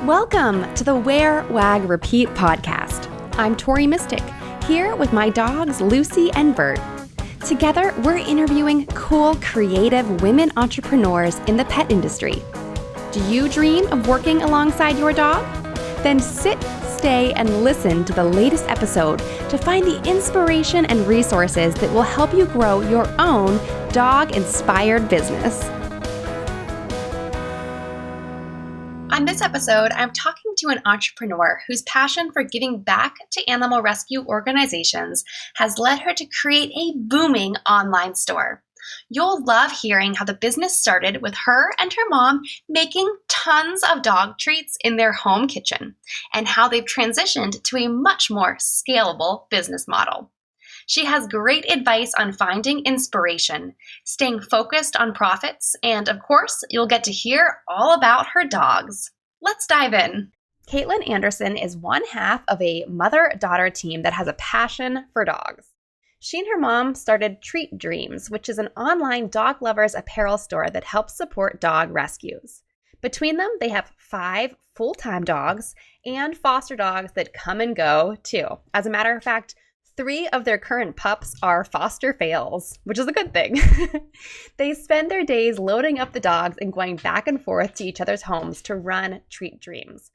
Welcome to the Wear, Wag, Repeat podcast. I'm Tori Mystic, here with my dogs Lucy and Bert. Together, we're interviewing cool, creative women entrepreneurs in the pet industry. Do you dream of working alongside your dog? Then sit, stay, and listen to the latest episode to find the inspiration and resources that will help you grow your own dog-inspired business. On this episode, I'm talking to an entrepreneur whose passion for giving back to animal rescue organizations has led her to create a booming online store. You'll love hearing how the business started with her and her mom making tons of dog treats in their home kitchen, and how they've transitioned to a much more scalable business model. She has great advice on finding inspiration, staying focused on profits, and of course, you'll get to hear all about her dogs. Let's dive in. Kaitlin Anderson is one half of a mother-daughter team that has a passion for dogs. She and her mom started Treat Dreams, which is an online dog lovers apparel store that helps support dog rescues. Between them, they have 5 full-time dogs and foster dogs that come and go, too. As a matter of fact, 3 of their current pups are foster fails, which is a good thing. They spend their days loading up the dogs and going back and forth to each other's homes to run Treat Dreams.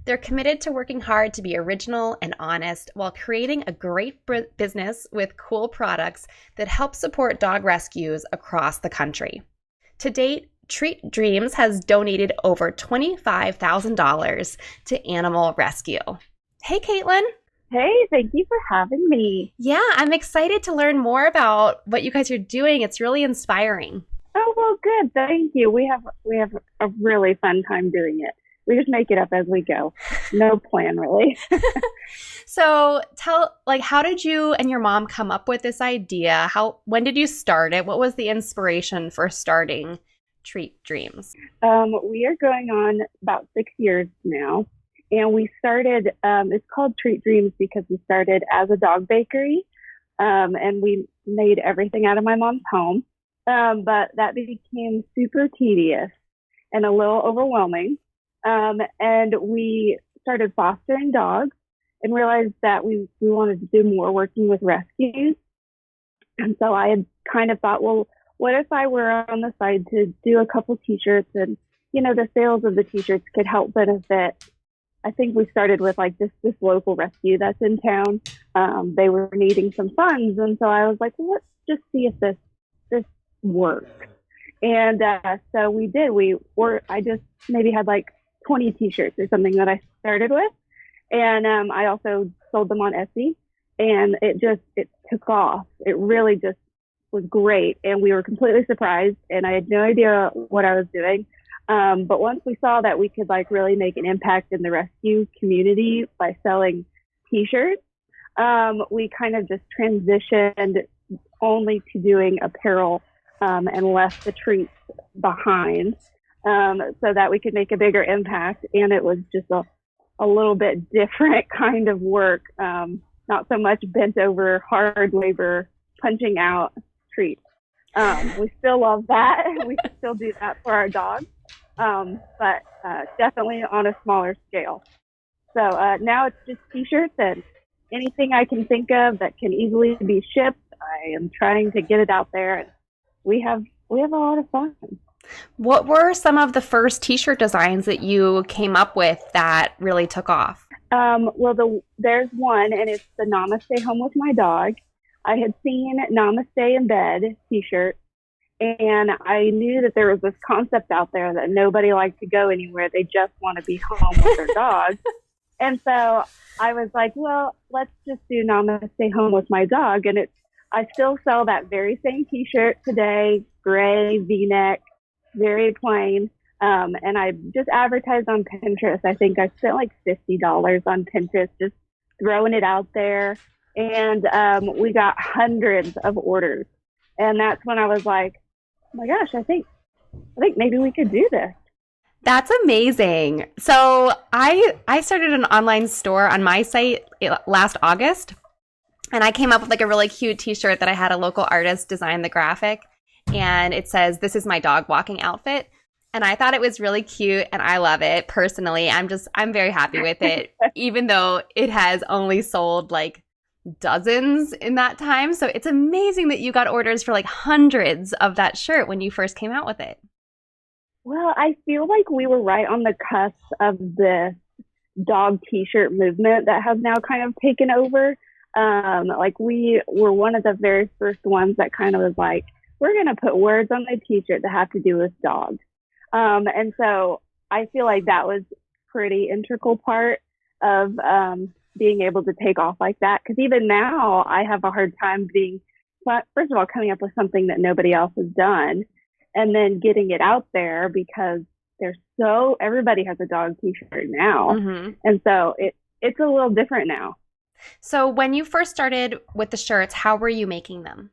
They're committed to working hard to be original and honest while creating a great business with cool products that help support dog rescues across the country. To date, Treat Dreams has donated over $25,000 to animal rescue. Hey, Kaitlin. Hey, thank you for having me. Yeah, I'm excited to learn more about what you guys are doing. It's really inspiring. Oh, well, good. Thank you. We have a really fun time doing it. We just make it up as we go. No plan, really. So how did you and your mom come up with this idea? When did you start it? What was the inspiration for starting Treat Dreams? We are going on about 6 years now. And we started, it's called Treat Dreams because we started as a dog bakery, and we made everything out of my mom's home. But that became super tedious and a little overwhelming. And we started fostering dogs and realized that we wanted to do more working with rescues. And so I had kind of thought, well, what if I were on the side to do a couple t-shirts, and, the sales of the t-shirts could help benefit. I think we started with like this local rescue that's in town. They were needing some funds. And so I was like, well, let's just see if this works. And so we did. I just maybe had like 20 t-shirts or something that I started with. And I also sold them on Etsy, and it took off. It really just was great. And we were completely surprised, and I had no idea what I was doing. But once we saw that we could like really make an impact in the rescue community by selling t-shirts, we kind of just transitioned only to doing apparel, and left the treats behind, so that we could make a bigger impact. And it was just a little bit different kind of work. Not so much bent over hard labor, punching out treats. We still love that. We still do that for our dogs. But definitely on a smaller scale. So now it's just t-shirts and anything I can think of that can easily be shipped. I am trying to get it out there, and we have a lot of fun. What were some of the first t-shirt designs that you came up with that really took off? There's one, and it's the Namaste Home with My Dog. I had seen Namaste in Bed t-shirt, and I knew that there was this concept out there that nobody likes to go anywhere. They just want to be home with their dog. And so I was like, well, let's just do Namaste Home with My Dog. And I still sell that very same t-shirt today, gray V-neck, very plain. And I just advertised on Pinterest. I think I spent like $50 on Pinterest, just throwing it out there. And we got hundreds of orders. And that's when I was like, oh my gosh, I think maybe we could do this. That's amazing. So I started an online store on my site last August, and I came up with like a really cute t-shirt that I had a local artist design the graphic, and it says, "This is my dog walking outfit." And I thought it was really cute and I love it personally. I'm very happy with it, even though it has only sold like dozens in that time. So it's amazing that you got orders for like hundreds of that shirt when you first came out with it. Well, I feel like we were right on the cusp of the dog t-shirt movement that has now kind of taken over. Like we were one of the very first ones that kind of was like, we're going to put words on the t-shirt that have to do with dogs. And so I feel like that was pretty integral part of being able to take off like that. Because even now, I have a hard time first of all, coming up with something that nobody else has done, and then getting it out there because everybody has a dog t-shirt now. Mm-hmm. And so it's a little different now. So when you first started with the shirts, how were you making them?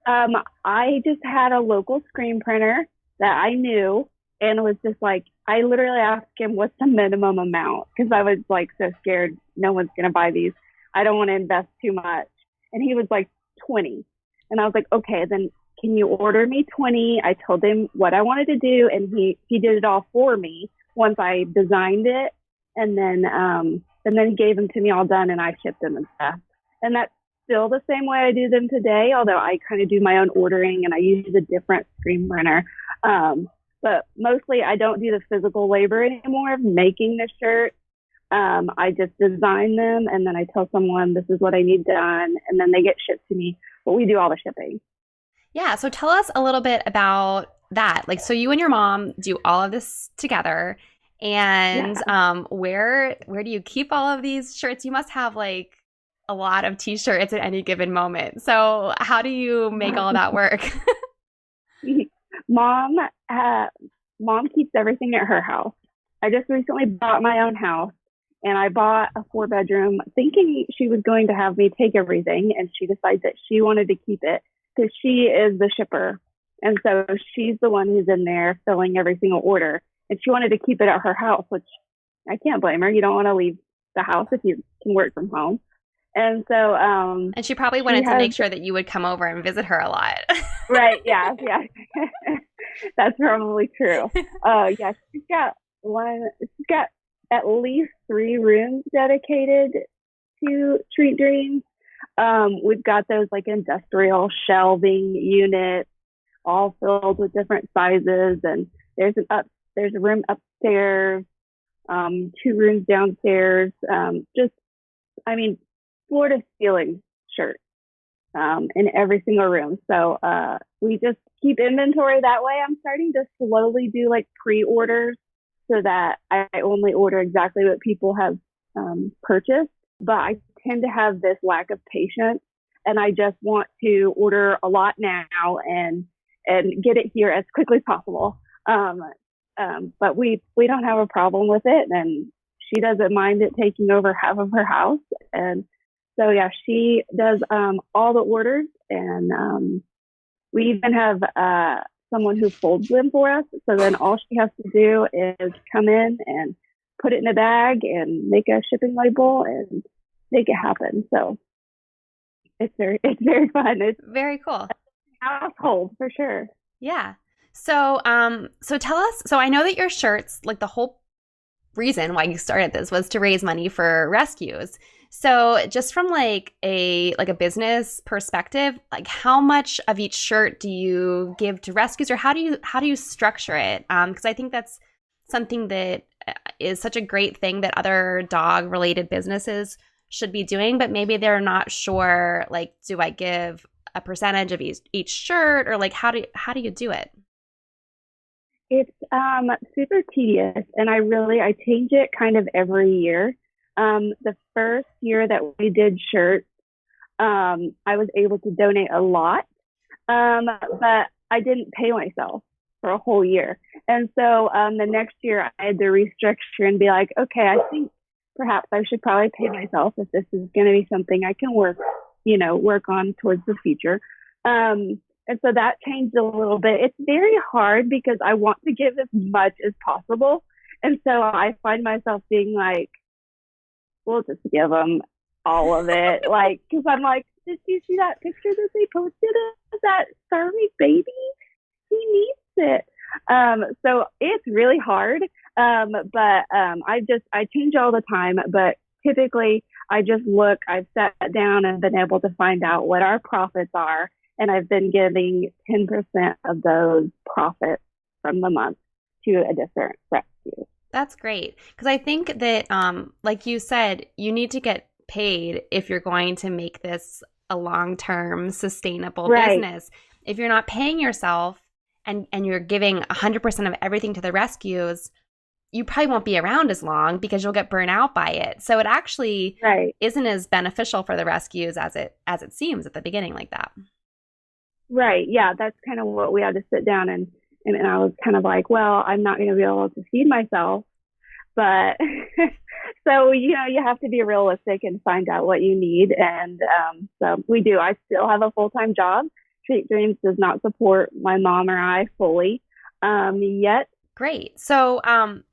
I just had a local screen printer that I knew, and it was just like, I literally asked him, what's the minimum amount? Because I was like so scared no one's going to buy these. I don't want to invest too much. And he was like 20. And I was like, okay, then can you order me 20? I told him what I wanted to do, and he did it all for me once I designed it. And then he gave them to me all done, and I shipped them and stuff. And that's still the same way I do them today, although I kind of do my own ordering and I use a different screen printer. But mostly I don't do the physical labor anymore of making the shirt. I just design them, and then I tell someone this is what I need done, and then they get shipped to me. But we do all the shipping. Yeah. So tell us a little bit about that. Like, so you and your mom do all of this together, and where do you keep all of these shirts? You must have like a lot of t-shirts at any given moment. So how do you make all that work? Mom keeps everything at her house. I just recently bought my own house, and I bought a 4-bedroom thinking she was going to have me take everything, and she decided that she wanted to keep it because she is the shipper. And so she's the one who's in there filling every single order, and she wanted to keep it at her house, which I can't blame her. You don't want to leave the house if you can work from home. And so and she probably wanted to make sure that you would come over and visit her a lot. Right. Yeah. That's probably true. She's got at least 3 rooms dedicated to Treat Dreams. We've got those like industrial shelving units all filled with different sizes, and there's a room upstairs, 2 rooms downstairs. Floor to ceiling shirts in every single room. So we just keep inventory that way. I'm starting to slowly do like pre-orders so that I only order exactly what people have purchased. But I tend to have this lack of patience, and I just want to order a lot now and get it here as quickly as possible. But we don't have a problem with it, and she doesn't mind it taking over half of her house. And so, yeah, she does all the orders, and we even have someone who folds them for us. So then all she has to do is come in and put it in a bag and make a shipping label and make it happen. So it's very fun. It's very cool. Household for sure. Yeah. So tell us. So I know that your shirts, like the whole reason why you started this was to raise money for rescues. So just from like a business perspective, like how much of each shirt do you give to rescues, or how do you structure it? Because I think that's something that is such a great thing that other dog related businesses should be doing, but maybe they're not sure, like, do I give a percentage of each shirt, or like how do you do it? It's super tedious, and I change it kind of every year. The first year that we did shirts, I was able to donate a lot, but I didn't pay myself for a whole year. And so the next year I had to restructure and be like, okay, I think perhaps I should probably pay myself if this is going to be something I can work on towards the future. And so that changed a little bit. It's very hard because I want to give as much as possible. And so I find myself being like, we'll just give them all of it. Like, because I'm like, did you see that picture that they posted of that starving baby? He needs it. So it's really hard. But I change all the time, but typically I've sat down and been able to find out what our profits are. And I've been giving 10% of those profits from the month to a different rescue. That's great. Because I think that, like you said, you need to get paid if you're going to make this a long-term sustainable Right. business. If you're not paying yourself and you're giving 100% of everything to the rescues, you probably won't be around as long because you'll get burnt out by it. So it actually Right. isn't as beneficial for the rescues as it seems at the beginning like that. Right. Yeah. That's kind of what we had to sit down and I was kind of like, well, I'm not going to be able to feed myself, but so, you have to be realistic and find out what you need. And, so we do. I still have a full-time job. Treat Dreams does not support my mom or I fully, yet. Great. So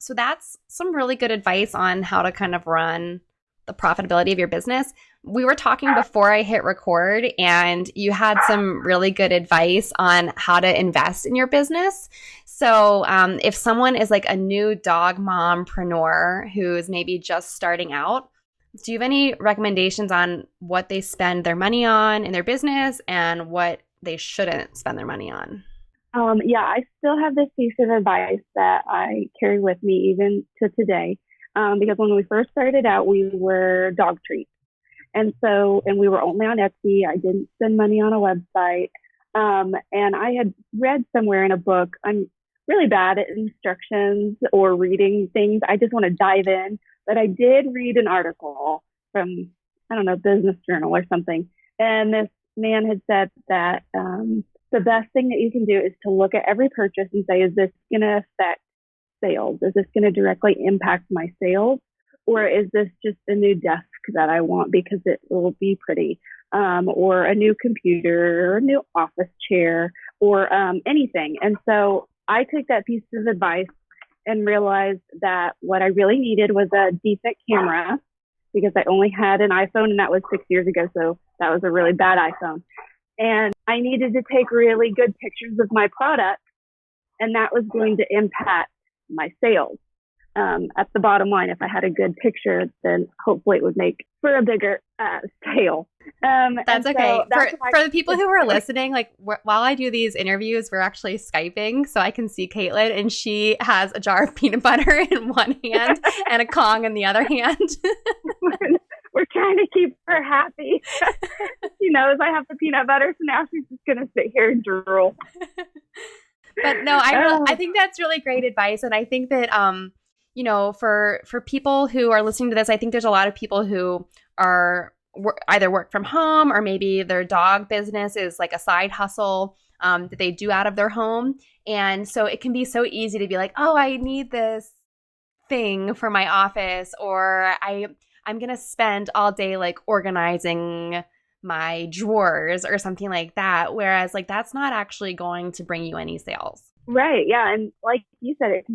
that's some really good advice on how to kind of run the profitability of your business. We were talking before I hit record, and you had some really good advice on how to invest in your business. So, if someone is like a new dog mompreneur who's maybe just starting out, do you have any recommendations on what they spend their money on in their business and what they shouldn't spend their money on? Yeah, I still have this piece of advice that I carry with me even to today. Because when we first started out, we were dog treats. And we were only on Etsy. I didn't spend money on a website. And I had read somewhere in a book, I'm really bad at instructions or reading things. I just want to dive in. But I did read an article from, I don't know, Business Journal or something. And this man had said that, the best thing that you can do is to look at every purchase and say, is this going to affect sales? Is this going to directly impact my sales? Or is this just a new desk that I want because it will be pretty? Or a new computer or a new office chair or anything. And so I took that piece of advice and realized that what I really needed was a decent camera because I only had an iPhone and that was 6 years ago. So that was a really bad iPhone. And I needed to take really good pictures of my product, and that was going to impact my sales. At the bottom line, if I had a good picture, then hopefully it would make for a bigger sale. That's okay. So that's For the people who are listening, like while I do these interviews, we're actually Skyping, so I can see Kaitlin, and she has a jar of peanut butter in one hand and a Kong in the other hand. We're trying to keep her happy. She knows I have the peanut butter, so now she's just going to sit here and drool. But no, I think that's really great advice, and I think that for people who are listening to this, I think there's a lot of people who are either work from home or maybe their dog business is like a side hustle that they do out of their home, and so it can be so easy to be like, oh, I need this thing for my office, or I'm going to spend all day like organizing my drawers or something like that. Whereas like that's not actually going to bring you any sales. Right. Yeah. And like you said, it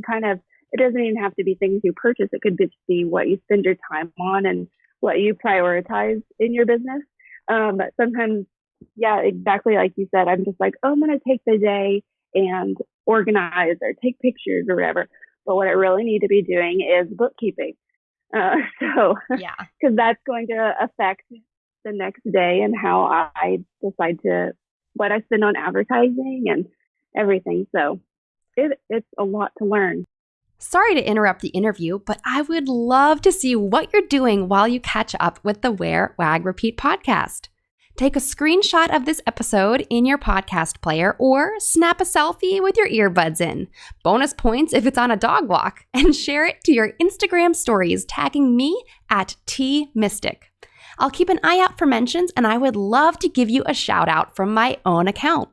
doesn't even have to be things you purchase. It could just be what you spend your time on and what you prioritize in your business. But sometimes, yeah, exactly like you said, I'm just like, oh, I'm going to take the day and organize or take pictures or whatever. But what I really need to be doing is bookkeeping. Yeah, because that's going to affect the next day and how I decide what I spend on advertising and everything. So it's a lot to learn. sorry to interrupt the interview, but I would love to see what you're doing while you catch up with the Wear, Wag, Repeat podcast. Take a screenshot of this episode in your podcast player or snap a selfie with your earbuds in. Bonus points if it's on a dog walk, and share it to your Instagram stories, tagging me at @tmystic. I'll keep an eye out for mentions, and I would love to give you a shout out from my own account.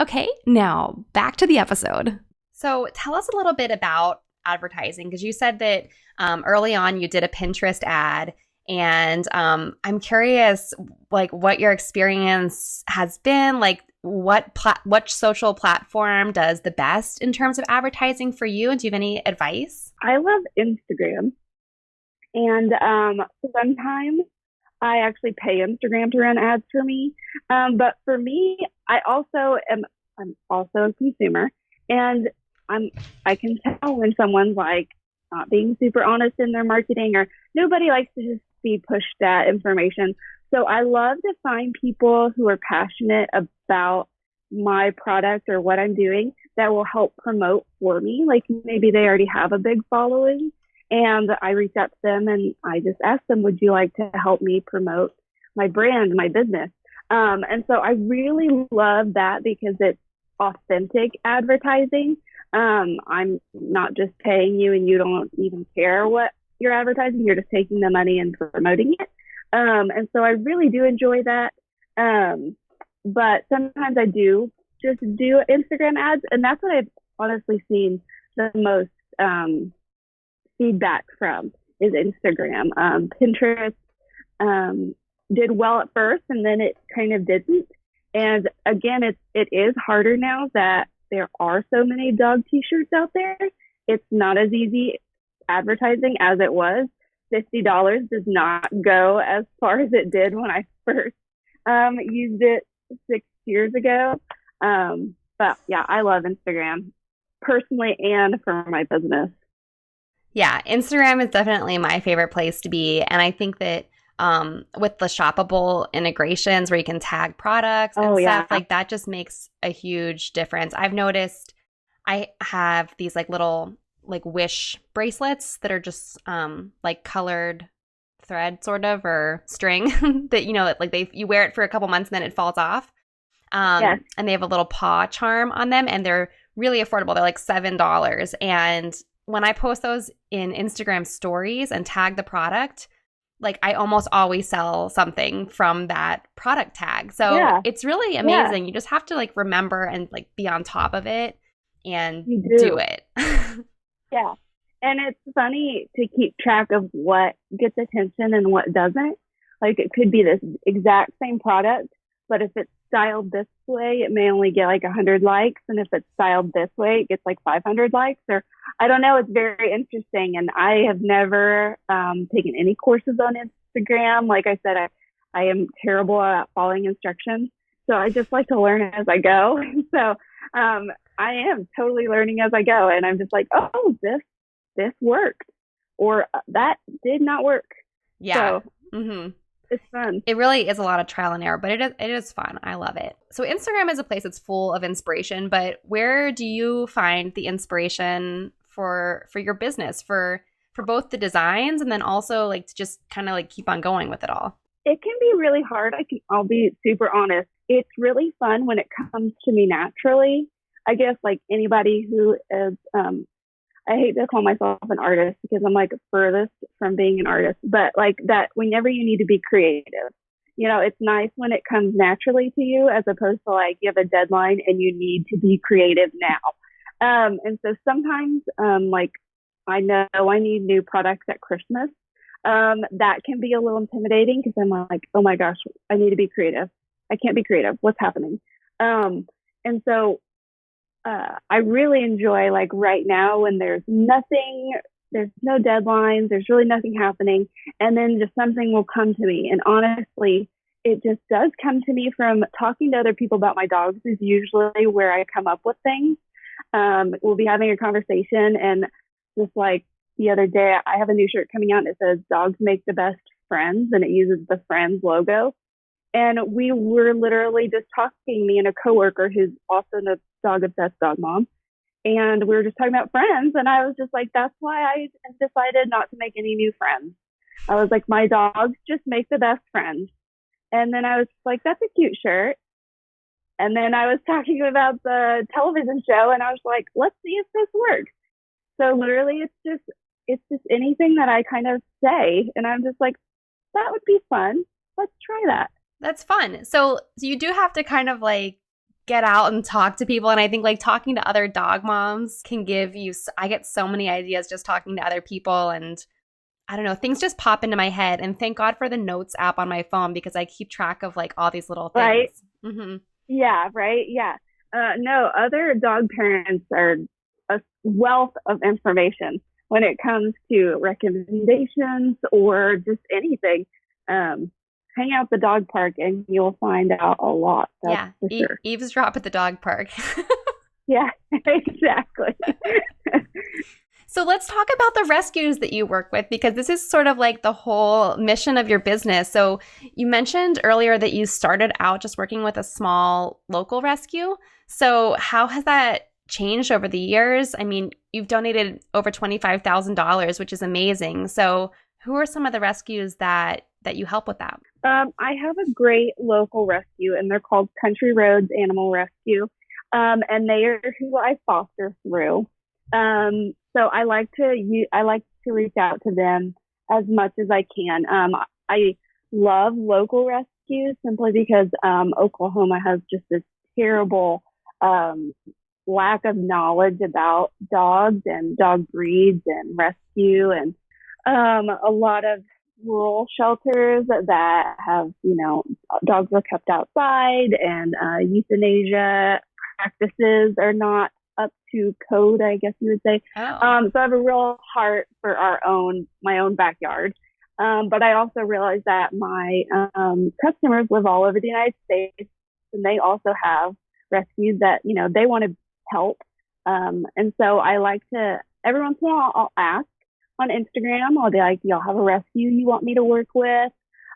Okay, now back to the episode. So tell us a little bit about advertising, because you said that early on you did a Pinterest ad. And I'm curious, like, what your experience has been, like, what social platform does the best in terms of advertising for you? And do you have any advice? I love Instagram. And sometimes I actually pay Instagram to run ads for me. But for me, I'm also a consumer. And I can tell when someone's like not being super honest in their marketing, or nobody likes to just be pushed that information. So I love to find people who are passionate about my product or what I'm doing that will help promote for me. Like maybe they already have a big following and I reach out to them and I just ask them, would you like to help me promote my brand, my business? And so I really love that because it's authentic advertising. I'm not just paying you and you don't even care what you're advertising. You're just taking the money and promoting it. And so I really do enjoy that. But sometimes I do just do Instagram ads, and that's what I've honestly seen the most feedback from is Instagram. Pinterest did well at first, and then it kind of didn't. And again, it is harder now that there are so many dog t-shirts out there. It's not as easy advertising as it was. $50 does not go as far as it did when I first used it 6 years ago. But yeah, I love Instagram personally and for my business. Yeah, Instagram is definitely my favorite place to be. And I think that with the shoppable integrations where you can tag products and stuff, like that just makes a huge difference. I've noticed I have these like little like wish bracelets that are just like colored thread sort of or string that, you know, like you wear it for a couple months and then it falls off. And they have a little paw charm on them and they're really affordable. They're like $7. And when I post those in Instagram stories and tag the product, like I almost always sell something from that product tag. So it's really amazing. You just have to like remember and like be on top of it and do it. Yeah. And it's funny to keep track of what gets attention and what doesn't. Like it could be this exact same product, but if it's styled this way, it may only get like 100 likes. And if it's styled this way, it gets like 500 likes. Or I don't know. It's very interesting. And I have never taken any courses on Instagram. Like I said, I am terrible at following instructions. So I just like to learn as I go. So I am totally learning as I go. And I'm just like, oh, this worked. Or that did not work. Yeah. So, it's fun. It really is a lot of trial and error, but it is fun. I love it. So Instagram is a place that's full of inspiration, but where do you find the inspiration for your business, for both the designs and then also like to just kind of like keep on going with it all? It can be really hard. I'll be super honest. It's really fun when it comes to me naturally. I guess like anybody who is I hate to call myself an artist because I'm like furthest from being an artist, but like that whenever you need to be creative, you know, it's nice when it comes naturally to you as opposed to like you have a deadline and you need to be creative now. And so sometimes like I know I need new products at Christmas. That can be a little intimidating because I'm like, oh my gosh, I need to be creative. I can't be creative. What's happening? And so I really enjoy like right now when there's no deadlines, there's really nothing happening. And then just something will come to me. And honestly, it just does come to me from talking to other people about my dogs is usually where I come up with things. We'll be having a conversation and just like the other day, I have a new shirt coming out and it says dogs make the best friends and it uses the Friends logo. And we were literally just talking, me and a coworker who's also a dog obsessed dog mom. And we were just talking about friends. And I was just like, that's why I decided not to make any new friends. I was like, my dogs just make the best friends. And then I was like, that's a cute shirt. And then I was talking about the television show and I was like, let's see if this works. So literally it's just anything that I kind of say. And I'm just like, that would be fun. Let's try that. That's fun. So you do have to kind of like get out and talk to people. And I think like talking to other dog moms can give you, I get so many ideas just talking to other people. And I don't know, things just pop into my head. And thank God for the notes app on my phone because I keep track of like all these little things. Right. Mm-hmm. Yeah. Right. Yeah. No, other dog parents are a wealth of information when it comes to recommendations or just anything. Hang out at the dog park and you'll find out a lot. That's for sure. Eavesdrop at the dog park. Yeah, exactly. So let's talk about the rescues that you work with because this is sort of like the whole mission of your business. So you mentioned earlier that you started out just working with a small local rescue. So how has that changed over the years? I mean, you've donated over $25,000, which is amazing. So who are some of the rescues that you help with that? I have a great local rescue, and they're called Country Roads Animal Rescue, and they are who I foster through. So I like to reach out to them as much as I can. I love local rescues simply because Oklahoma has just this terrible um, lack of knowledge about dogs and dog breeds and rescue, and a lot of rural shelters that have, dogs are kept outside, and euthanasia practices are not up to code, I guess you would say. Oh. So I have a real heart for my own backyard. But I also realize that my customers live all over the United States, and they also have rescues that, they want to help. And so I like to, every once in a while, I'll ask on Instagram. I'll be like, y'all have a rescue you want me to work with?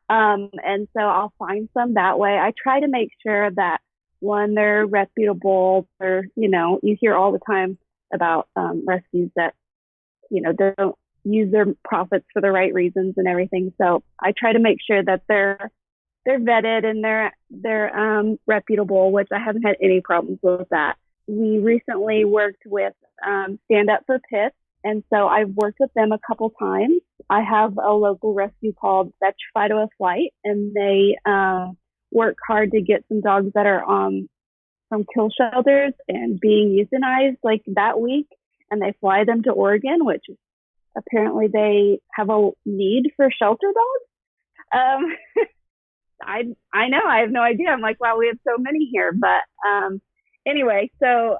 And so I'll find some that way. I try to make sure that one, they're reputable, or, you hear all the time about rescues that, don't use their profits for the right reasons and everything. So I try to make sure that they're vetted and they're reputable, which I haven't had any problems with that. We recently worked with Stand Up for Pits, and so I've worked with them a couple times. I have a local rescue called Fetch Fido a Flight, and they work hard to get some dogs that are from kill shelters and being euthanized like that week, and they fly them to Oregon, which apparently they have a need for shelter dogs. I know, I have no idea. I'm like, wow, we have so many here. But anyway, so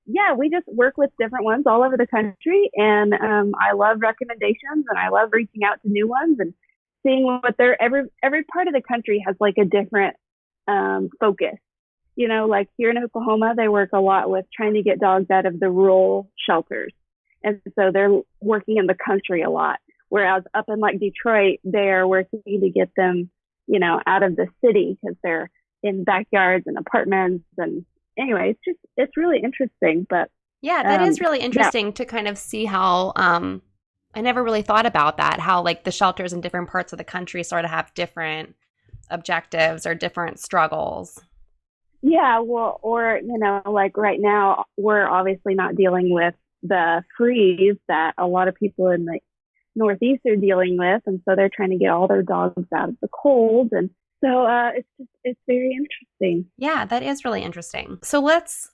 yeah, we just work with different ones all over the country, and I love recommendations, and I love reaching out to new ones and seeing what every part of the country has like a different focus. Like here in Oklahoma, they work a lot with trying to get dogs out of the rural shelters, and so they're working in the country a lot. Whereas up in like Detroit, they're working to get them, out of the city because they're in backyards and apartments. And anyway, it's really interesting. But Yeah, that is really interesting to kind of see how I never really thought about that, how like the shelters in different parts of the country sort of have different objectives or different struggles. Yeah, well, or, like right now, we're obviously not dealing with the freeze that a lot of people in the Northeast are dealing with. And so they're trying to get all their dogs out of the cold. And so it's very interesting. Yeah, that is really interesting. So let's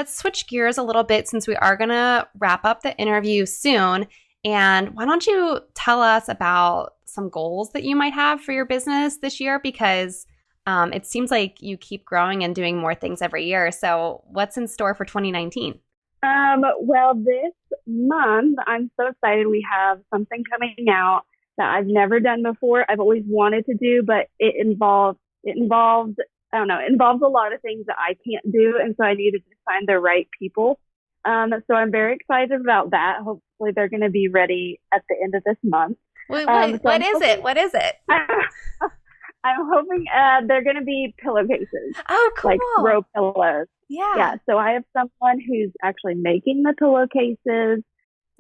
switch gears a little bit since we are going to wrap up the interview soon. And why don't you tell us about some goals that you might have for your business this year? Because it seems like you keep growing and doing more things every year. So what's in store for 2019? Well, this month, I'm so excited. We have something coming out that I've never done before. I've always wanted to do, but it involves, I don't know, it involves a lot of things that I can't do. And so I needed to find the right people. So I'm very excited about that. Hopefully they're going to be ready at the end of this month. Wait, what is it? What is it? I'm hoping they're going to be pillowcases. Oh, cool. Like throw pillows. Yeah. Yeah. So I have someone who's actually making the pillowcases.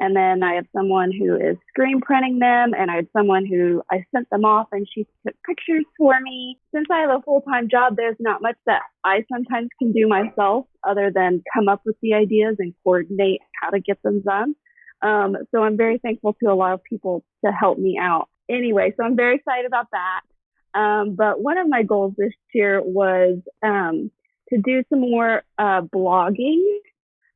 And then I have someone who is screen printing them. And I have someone who I sent them off and she took pictures for me. Since I have a full-time job, there's not much that I sometimes can do myself other than come up with the ideas and coordinate how to get them done. So I'm very thankful to a lot of people to help me out. Anyway, so I'm very excited about that. But one of my goals this year was to do some more blogging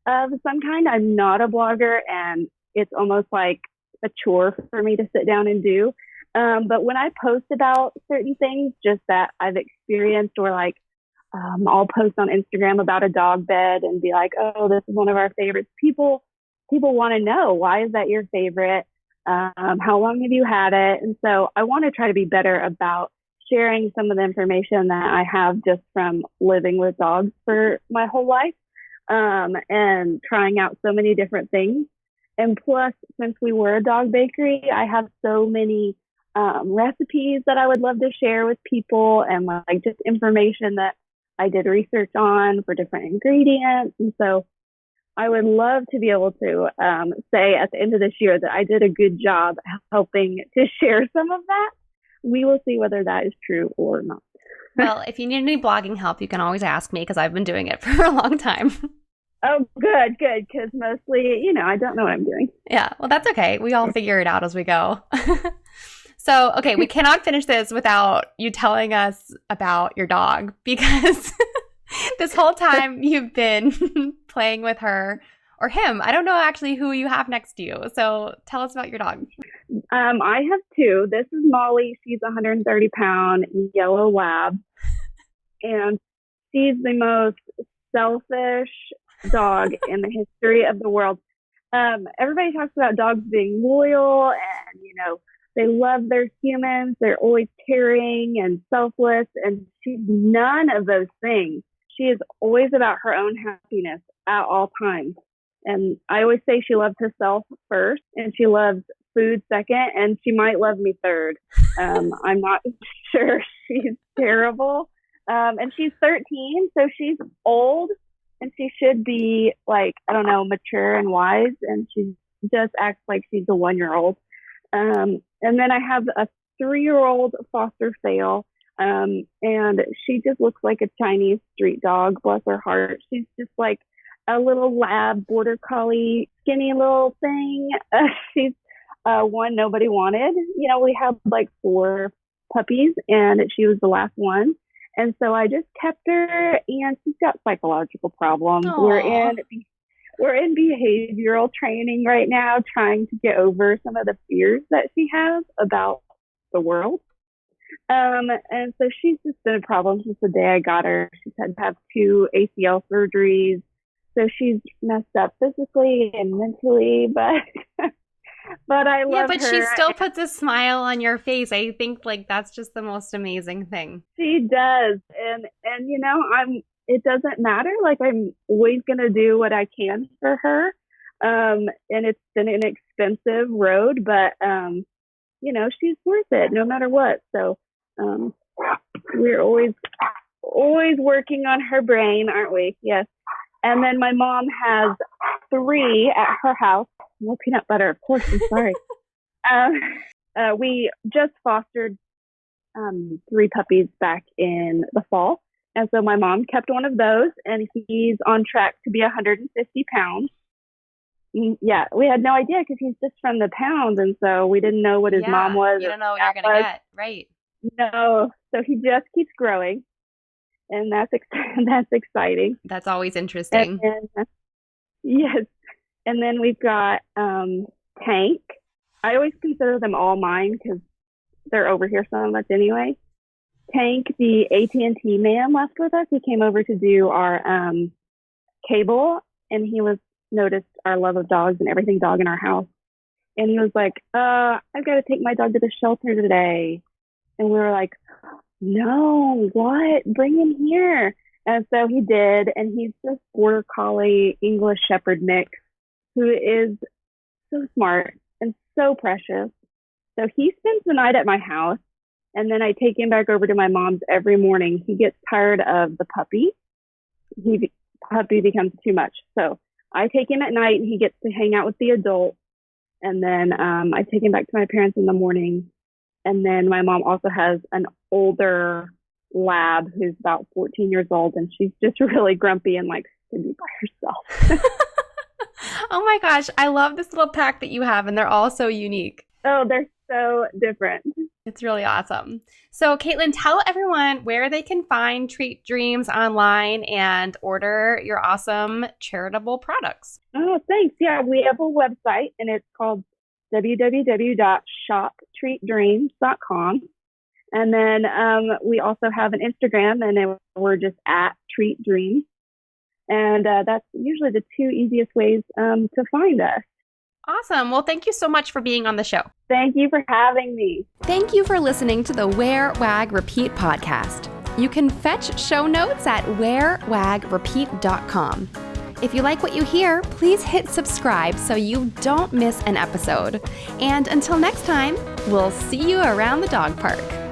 of some kind. I'm not a blogger, and it's almost like a chore for me to sit down and do. But when I post about certain things just that I've experienced, or like I'll post on Instagram about a dog bed and be like, oh, this is one of our favorites. People want to know, why is that your favorite? How long have you had it? And so I want to try to be better about sharing some of the information that I have just from living with dogs for my whole life. and trying out so many different things. And plus, since we were a dog bakery, I have so many recipes that I would love to share with people, and like just information that I did research on for different ingredients. And so I would love to be able to say at the end of this year that I did a good job helping to share some of that. We will see whether that is true or not. Well, if you need any blogging help, you can always ask me because I've been doing it for a long time. Oh, good. Because mostly, I don't know what I'm doing. Yeah, well, that's okay. We all figure it out as we go. So, okay, we cannot finish this without you telling us about your dog, because this whole time you've been playing with her or him. I don't know actually who you have next to you. So tell us about your dog. I have two. This is Molly. She's a 130-pound yellow lab. And she's the most selfish dog in the history of the world. Everybody talks about dogs being loyal and, they love their humans. They're always caring and selfless. And she's none of those things. She is always about her own happiness at all times. And I always say she loves herself first, and she loves food second, and she might love me third. I'm not sure. She's terrible. And she's 13, so she's old, and she should be mature and wise, and she just acts like she's a 1-year-old. And then I have a 3-year-old foster fail, and she just looks like a Chinese street dog, bless her heart. She's just like a little lab border collie, skinny little thing. She's one nobody wanted. We had like 4 puppies, and she was the last one. And so I just kept her, and she's got psychological problems. Aww. We're in behavioral training right now, trying to get over some of the fears that she has about the world. And so she's just been a problem since the day I got her. She's had to have 2 ACL surgeries. So she's messed up physically and mentally, but I love her. Yeah, but she still puts a smile on your face. I think that's just the most amazing thing. She does. And it doesn't matter. I'm always going to do what I can for her. And it's been an expensive road, but, she's worth it no matter what. So, we're always working on her brain, aren't we? Yes. And then my mom has 3 at her house. No peanut butter, of course. I'm sorry. We just fostered 3 puppies back in the fall. And so my mom kept one of those, and he's on track to be 150 pounds. Yeah, we had no idea because he's just from the pounds, and so we didn't know what his mom was. You don't know what you're going to get, right? No, so he just keeps growing, and that's exciting. That's always interesting. Yes, and then we've got Tank. I always consider them all mine because they're over here so much anyway. Tank, the AT&T man, left with us. He came over to do our cable, and he noticed our love of dogs and everything dog in our house. And he was like, I've got to take my dog to the shelter today. And we were like, no, what? Bring him here. And so he did. And he's this border collie English Shepherd mix who is so smart and so precious. So he spends the night at my house. And then I take him back over to my mom's every morning. He gets tired of the puppy. Puppy becomes too much. So I take him at night, and he gets to hang out with the adult. And then I take him back to my parents in the morning. And then my mom also has an older lab who's about 14 years old, and she's just really grumpy and likes to be by herself. Oh my gosh, I love this little pack that you have, and they're all so unique. Oh, they're so different. It's really awesome. So, Kaitlin, tell everyone where they can find Treat Dreams online and order your awesome charitable products. Oh, thanks. Yeah, we have a website, and it's called www.shoptreatdreams.com. And then we also have an Instagram, and we're just at Treat Dreams. And that's usually the 2 easiest ways to find us. Awesome. Well, thank you so much for being on the show. Thank you for having me. Thank you for listening to the Wear, Wag, Repeat podcast. You can fetch show notes at wearwagrepeat.com. If you like what you hear, please hit subscribe so you don't miss an episode. And until next time, we'll see you around the dog park.